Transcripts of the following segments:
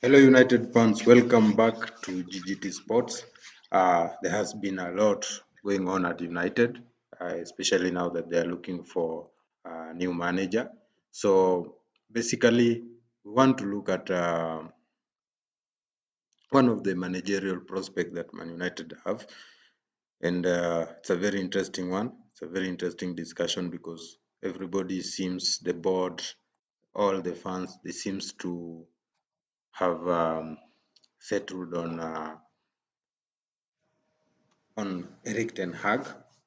Hello, United fans. Welcome back to GGT Sports. There has been a lot going on at United, especially now that they are looking for a new manager. So basically, we want to look at one of the managerial prospects that Man United have, and it's a very interesting one. It's a very interesting discussion because everybody seems, the board, all the fans, they seems to have settled on Erik ten Hag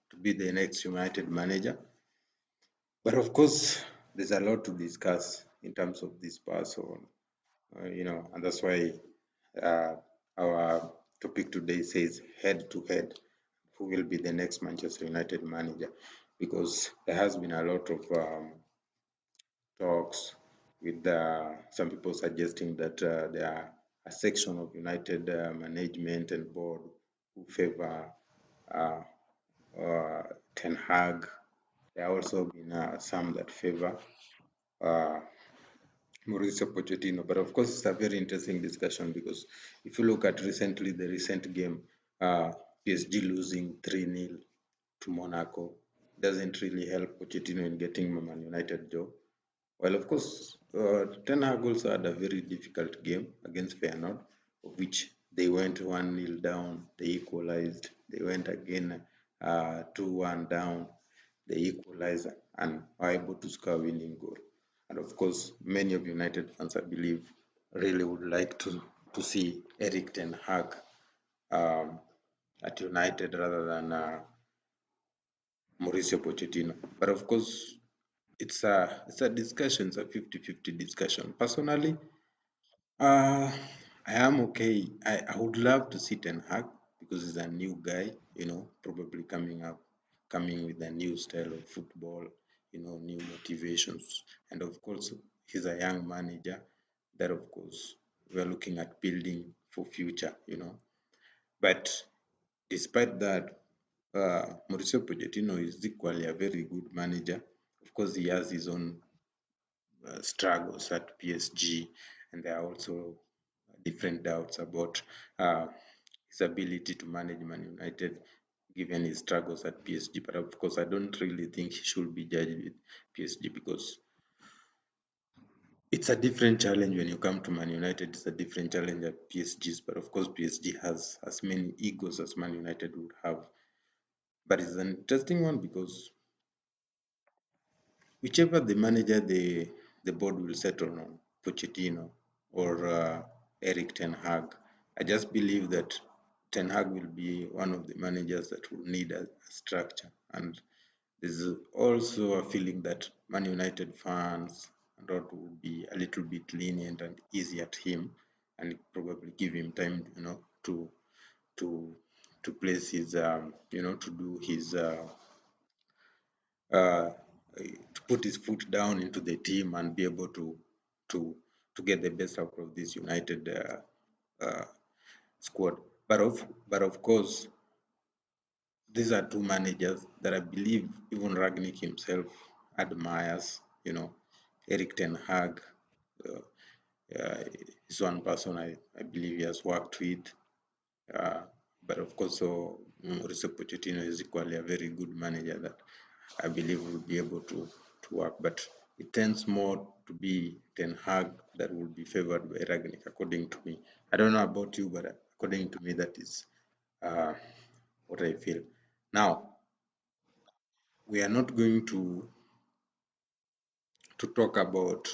to be the next United manager. But of course, there's a lot to discuss in terms of this person, and that's why uh, our topic today says head to head, who will be the next Manchester United manager? Because there has been a lot of talks with some people suggesting that there are a section of United management and board who favor uh, Ten Hag. There are also been some that favor uh, Mauricio Pochettino. But of course, it's a very interesting discussion because if you look at the recent game, PSG losing 3-0 to Monaco doesn't really help Pochettino in getting Man United job. Well, of course, Ten Hag also had a very difficult game against Feyenoord, of which they went 1-0 down, they equalized, they went again 2-1 down, they equalized and were able to score a winning goal. And of course, many of United fans, I believe, really would like to see Erik Ten Hag um, at United rather than Mauricio Pochettino. But of course, it's a discussion, it's a 50-50 discussion. Personally, uh, I am okay. I would love to see Ten Hag because he's a new guy, probably coming with a new style of football, new motivations. And of course, he's a young manager that, of course, we're looking at building for future. But despite that, Mauricio Pochettino is equally a very good manager. Of course, he has his own struggles at PSG, and there are also different doubts about his ability to manage Man United given his struggles at PSG. But of course, I don't really think he should be judged with PSG because it's a different challenge when you come to Man United. It's a different challenge at PSG's, but of course, PSG has as many egos as Man United would have. But it's an interesting one because whichever the manager the board will settle on, Pochettino or Erik Ten Hag, I just believe that Ten Hag will be one of the managers that will need a structure. And there's also a feeling that Man United fans and all will be a little bit lenient and easy at him, and probably give him time, to to place his, to do his uh, to put his foot down into the team and be able to to get the best out of this United squad. But of course, these are two managers that I believe even Ragnick himself admires. Erik Ten Hag uh, is one person I believe he has worked with. Uh, but of course, so Mauricio Pochettino is equally a very good manager that I believe will be able to work. But it tends more to be Ten Hag that will be favored by Ragnick, according to me. I don't know about you, but according to me, that is uh, what I feel. Now, we are not going to talk about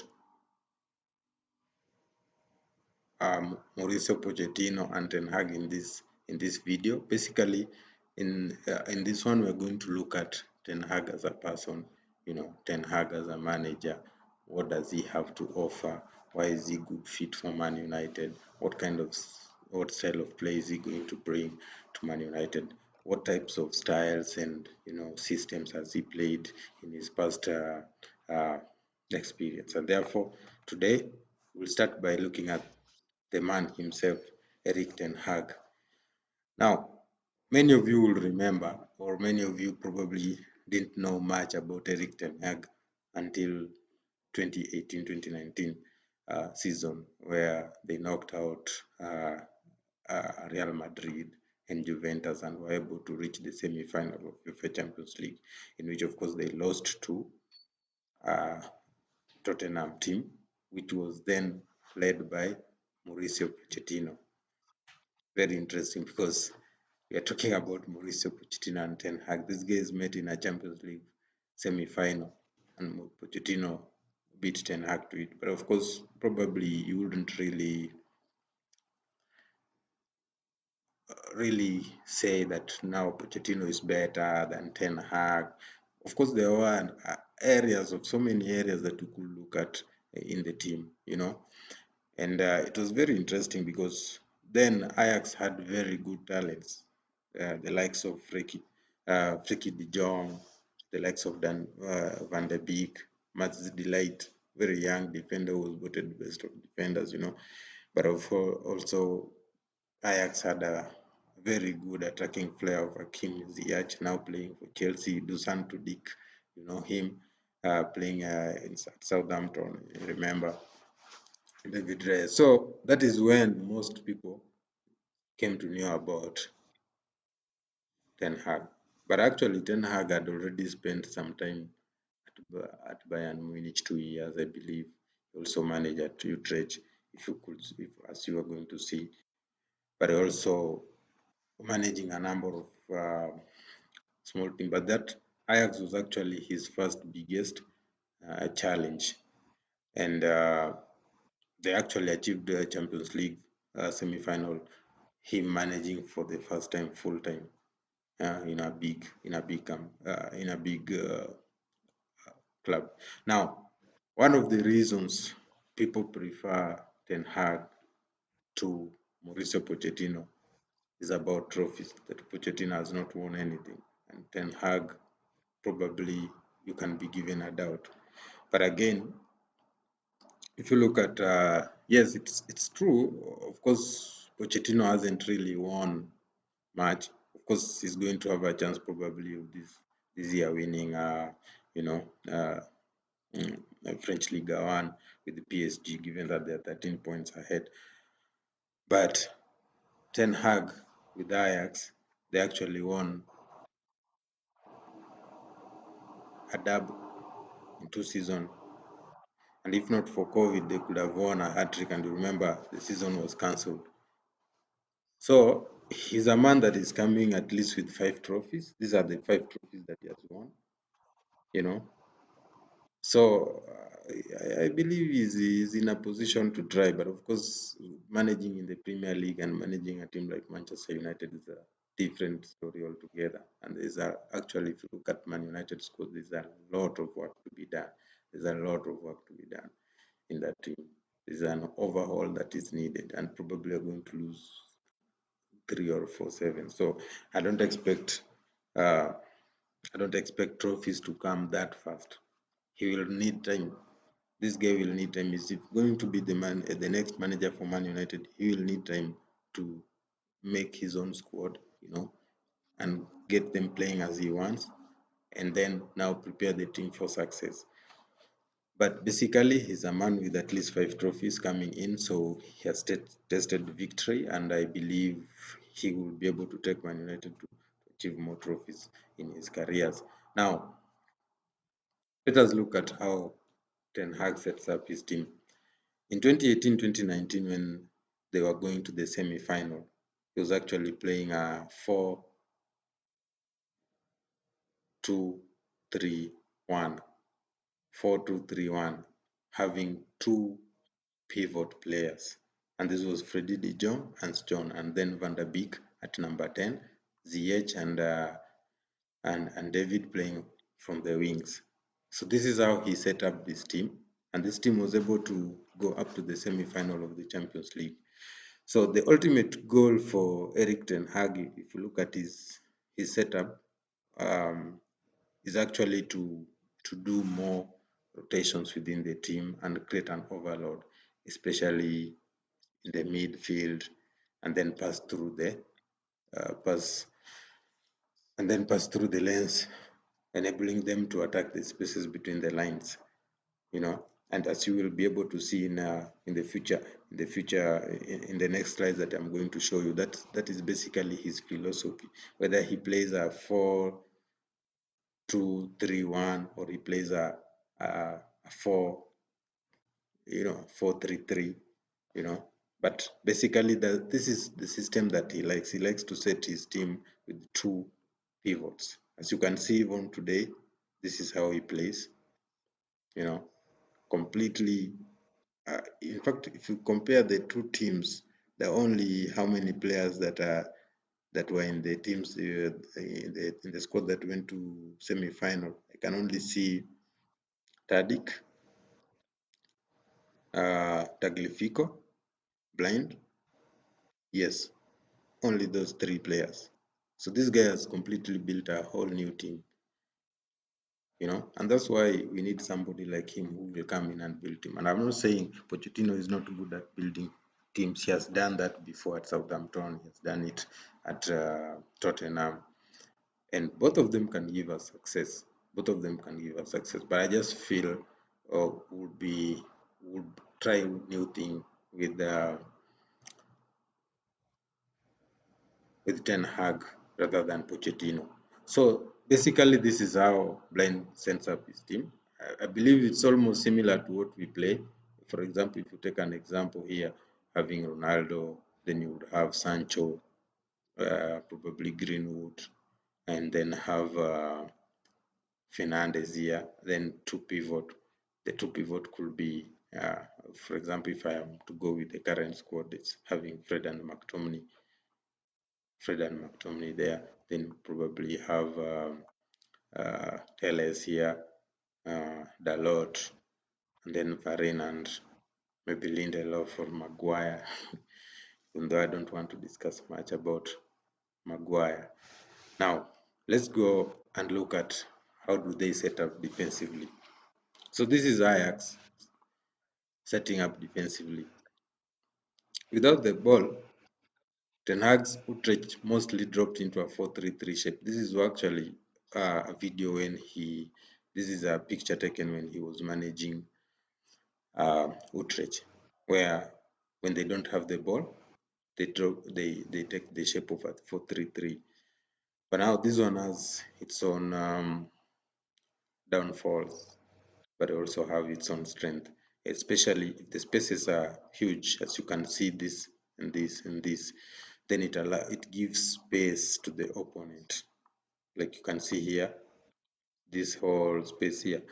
Mauricio Pochettino and Ten Hag in this video. Basically, in this one, we're going to look at Ten Hag as a person, Ten Hag as a manager. What does he have to offer? Why is he good fit for Man United? What style of play is he going to bring to Man United? What types of styles and systems has he played in his past uh, experience? And therefore, today we'll start by looking at the man himself, Erik ten Hag. Now, many of you will remember, or many of you probably didn't know much about Erik ten Hag until 2018, 2019. season where they knocked out Real Madrid and Juventus and were able to reach the semi-final of UEFA Champions League, in which of course they lost to uh, Tottenham team, which was then led by Mauricio Pochettino. Very interesting because we are talking about Mauricio Pochettino and Ten Hag. These guys met in a Champions League semi-final, and Pochettino beat Ten Hag to it. But of course, probably you wouldn't really say that now Pochettino is better than Ten Hag. Of course, there were areas of so many areas that you could look at in the team, and it was very interesting because then Ajax had very good talents, the likes of Frankie de Jong, the likes of Van der Beek, Mats de Ligt, very young defender who was voted best of defenders, but also Ajax had a very good attacking player of Hakim Ziyech, now playing for Chelsea. Dusan Tudik, you know him, playing in Southampton. Remember David Reyes. So that is when most people came to know about Ten Hag. But actually, Ten Hag had already spent some time at Bayern Munich, 2 years, I believe. He also managed at Utrecht, as you are going to see. But also managing a number of small teams. But that Ajax was actually his first biggest challenge, and they actually achieved the Champions League semi-final. Him managing for the first time full time in a big club. Now, one of the reasons people prefer Ten Hag to Mauricio Pochettino is about trophies. That Pochettino has not won anything, and Ten Hag probably you can be given a doubt. But again, if you look at yes, it's true. Of course, Pochettino hasn't really won much. Of course, he's going to have a chance probably of this year winning you know uh, French Ligue 1 with the PSG, given that they're 13 points ahead. But Ten Hag with Ajax, they actually won a double in 2 seasons. And if not for COVID, they could have won a hat trick. And you remember, the season was cancelled. So he's a man that is coming at least with 5 trophies. These are the 5 trophies that he has won, you know. So I believe he's in a position to try, but of course, managing in the Premier League and managing a team like Manchester United is a different story altogether. And actually, if you look at Man United squad, there's a lot of work to be done. There's a lot of work to be done in that team. There's an overhaul that is needed, and probably are going to lose 3 or 4 7. So I don't expect uh, I don't expect trophies to come that fast. He will need time. This guy will need time. Is going to be the next manager for Man United? He will need time to make his own squad, and get them playing as he wants, and then now prepare the team for success. But basically, he's a man with at least 5 trophies coming in, so he has tested victory, and I believe he will be able to take Man United to achieve more trophies in his careers. Now, let us look at how Ten Hag sets up his team. In 2018-2019, when they were going to the semi-final, he was actually playing a 4-2-3-1, 4-2-3-1, having two pivot players. And this was Freddy de Jong and John, and then Van der Beek at number 10, Ziyech and David playing from the wings. So this is how he set up this team, and this team was able to go up to the semi-final of the Champions League. So the ultimate goal for Erik ten Hag, if you look at his setup, is actually to do more rotations within the team and create an overload, especially in the midfield, and then pass through the lanes, enabling them to attack the spaces between the lines. And as you will be able to see in the future, in the next slides that I'm going to show you, that is basically his philosophy. Whether he plays a 4-2-3-1 or he plays a 4-3-3, But basically, this is the system that he likes. He likes to set his team with two pivots. As you can see, even today, this is how he plays. Completely. In fact, if you compare the two teams, there are only how many players that were in the teams in the squad that went to semi-final. I can only see Tadic, Tagliafico, Blind. Yes, only those three players. So this guy has completely built a whole new team, and that's why we need somebody like him who will come in and build team. And I'm not saying Pochettino is not good at building teams. He has done that before at Southampton. He has done it at Tottenham, and both of them can give us success. Both of them can give us success. But I just feel would try new thing with Ten Hag rather than Pochettino. So basically, this is how Blind sets up his team. I believe it's almost similar to what we play. For example, if you take an example here, having Ronaldo, then you would have Sancho, probably Greenwood, and then have Fernandes here, then two pivot. The two pivot could be, for example, if I am to go with the current squad, it's having Fred and McTominay there. Then probably have Teles here, Dalot, and then Varane and maybe Lindelof or Maguire. Even though I don't want to discuss much about Maguire. Now, let's go and look at how do they set up defensively. So this is Ajax setting up defensively. Without the ball, Ten Hag's Utrecht mostly dropped into a 4-3-3 shape. This is actually a video this is a picture taken when he was managing Utrecht, where when they don't have the ball, they take the shape of a 4-3-3. But now this one has its own downfalls, but also have its own strength, especially if the spaces are huge, as you can see this and this and this, then it gives space to the opponent. Like you can see here, this whole space here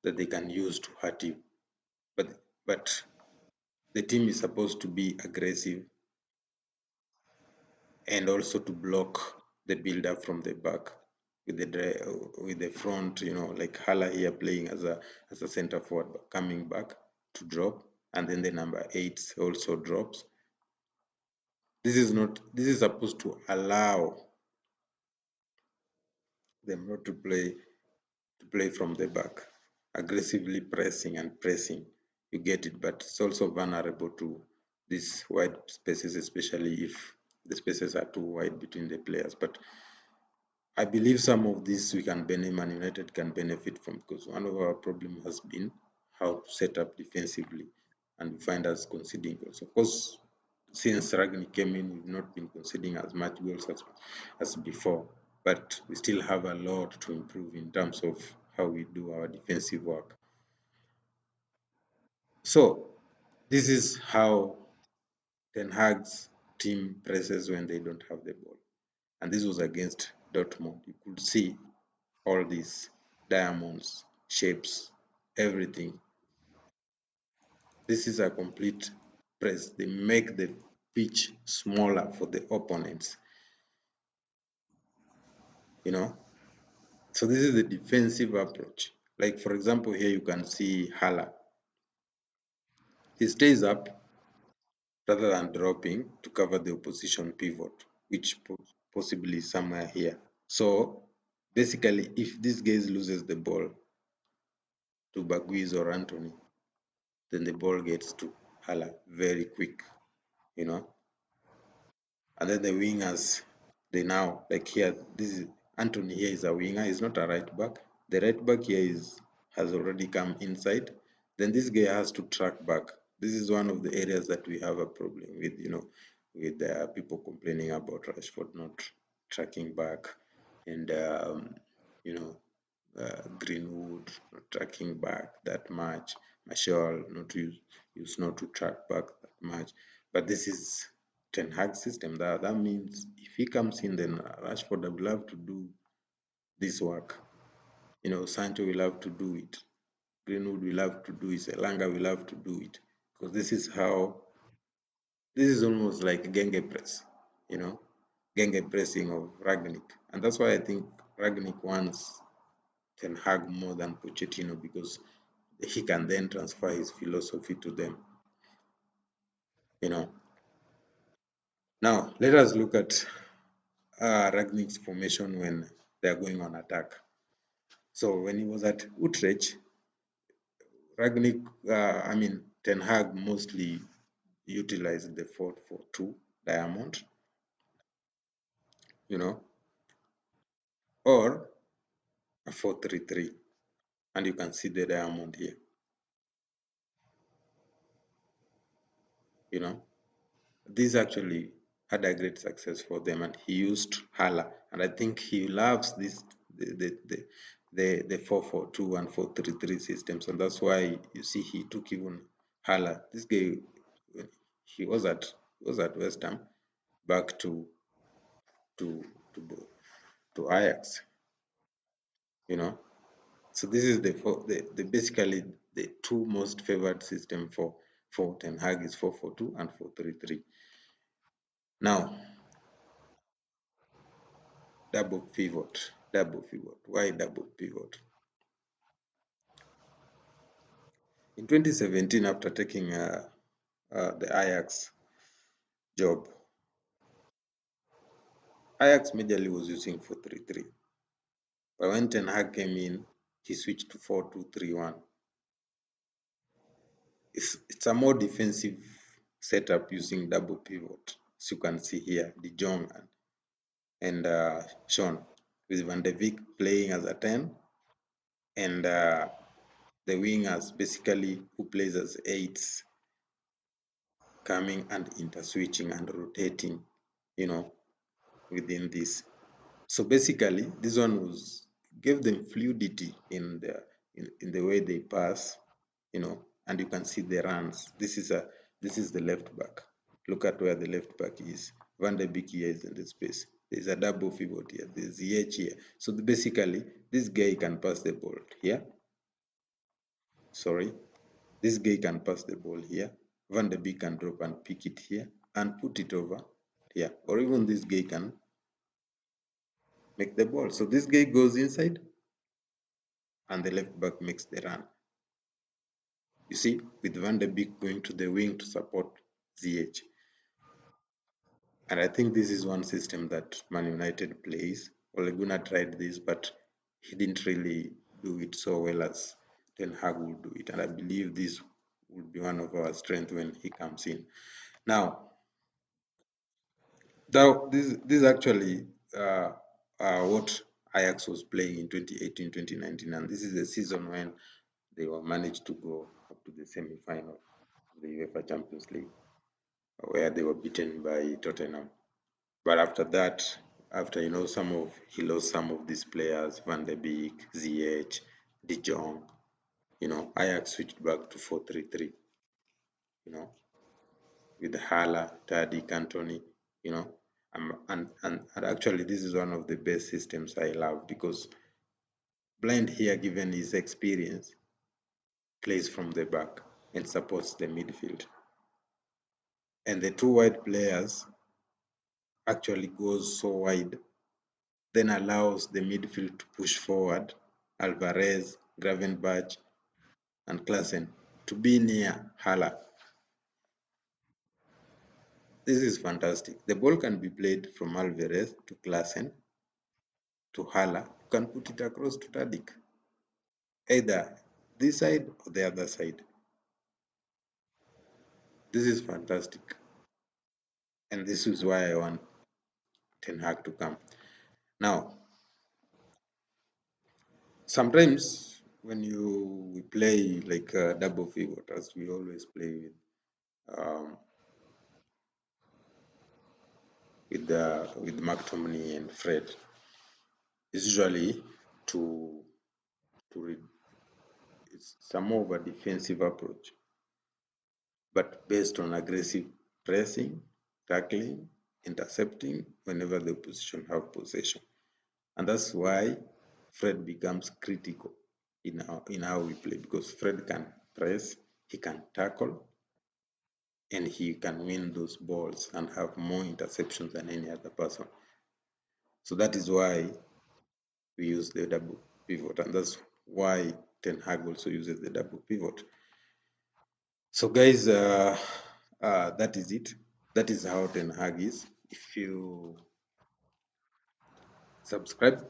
that they can use to hurt you. But the team is supposed to be aggressive and also to block the build up from the back with the front, like Hala here playing as a center forward, coming back to drop, and then the number 8 also drops. This is supposed to allow them not to play from the back, aggressively pressing and pressing. You get it, but it's also vulnerable to these wide spaces, especially if the spaces are too wide between the players. But I believe some of this Man United can benefit from, because one of our problems has been how to set up defensively, and we find us conceding goals. Of course, since Ragni came in, we've not been conceding as much goals as before, but we still have a lot to improve in terms of how we do our defensive work. So this is how Ten Hag's team presses when they don't have the ball. And this was against Dortmund. You could see all these diamonds, shapes, everything. This is a complete press. They make the pitch smaller for the opponents. So this is the defensive approach. Like for example, here you can see Hala. He stays up rather than dropping to cover the opposition pivot, which possibly is somewhere here. So basically, if this guy loses the ball to Baguiz or Anthony, then the ball gets to Hala very quick, And then the wingers, they now, like here, this is Anthony here is a winger, he's not a right back. The right back here has already come inside. then this guy has to track back. This is one of the areas that we have a problem with, with people complaining about Rashford not tracking back, and you know, Greenwood not tracking back that much, Martial not use not to track back that much. But this is Ten Hag system. That means if he comes in, then Rashford will have to do this work. Sancho will have to do it. Greenwood will have to do it. Elanga will have to do it, because this is almost like Genge press, you know, Genge pressing of Ragnick, and that's why I think Ragnick wants Ten Hag more than Pochettino, because he can then transfer his philosophy to them. You know. Now let us look at Ragnick's formation when they are going on attack. So when he was at Utrecht, Ragnick, Ten Hag mostly utilized the 4-4-2 diamond, or a 4-3-3, and you can see the diamond here. This actually had a great success for them, and he used Hala, and I think he loves this the 4-4-2 and 4-3-3 systems, and that's why you see he took even Hala. This guy, he was at West Ham, back to to Ajax. So this is the basically the two most favored system for Ten Hag is 4-4-2 and 4-3-3. Now, double pivot. Why double pivot? In 2017, after taking the Ajax job, Ajax majorly was using 4-3-3. But when Ten Hag came in, he switched to 4-2-3-1. It's a more defensive setup using double pivot. As you can see here, De Jong and Sean, with Van de Beek playing as a 10, and the wingers basically who plays as 8s, coming and interswitching and rotating, within this. So basically, this one gave them fluidity in the way they pass, and you can see the runs. This is the left back. Look at where the left back is. Van de Beek here is in the space. There's a double pivot here. There's Ziyech here. So basically, this guy can pass the ball here. Sorry, this guy can pass the ball here. Van de Beek can drop and pick it here and put it over here. Or even this guy can make the ball. So this guy goes inside and the left back makes the run. You see, with Van de Beek going to the wing to support Ziyech. And I think this is one system that Man United plays. Ole Gunnar tried this, but he didn't really do it so well as Ten Hag will do it. And I believe this will be one of our strengths when he comes in. Now, this actually what Ajax was playing in 2018-2019, and this is the season when they were managed to go up to the semi-final of the UEFA Champions League, where they were beaten by Tottenham. But after that, after he lost some of these players, Van de Beek, Ziyech, De Jong, Ajax switched back to 4-3-3, with Hala, Tadic, Antony, and actually this is one of the best systems I love, because Blind here, given his experience, plays from the back and supports the midfield. And the two wide players actually goes so wide, then allows the midfield to push forward, Alvarez, Gravenberch, and Klaassen, to be near Hala. This is fantastic. The ball can be played from Alvarez to Klaassen to Hala. You can put it across to Tadic, either this side or the other side. This is fantastic. And this is why I want Ten Hag to come. Now, sometimes when we play like a double pivot, as we always play with McTominay and Fred, is usually to it's some more of a defensive approach, but based on aggressive pressing, tackling, intercepting whenever the opposition have possession. And that's why Fred becomes critical in how we play, because Fred can press, he can tackle, and he can win those balls and have more interceptions than any other person. So that is why we use the double pivot, and that's why Ten Hag also uses the double pivot. So guys, that is it. That is how Ten Hag is. If you subscribe,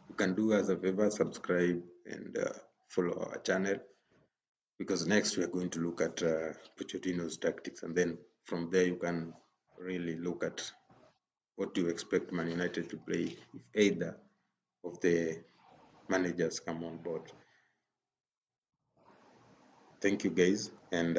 you can do us a favor, subscribe and follow our channel, because next we are going to look at Pochettino's tactics, and then from there you can really look at what you expect Man United to play if either of the managers come on board. Thank you guys, and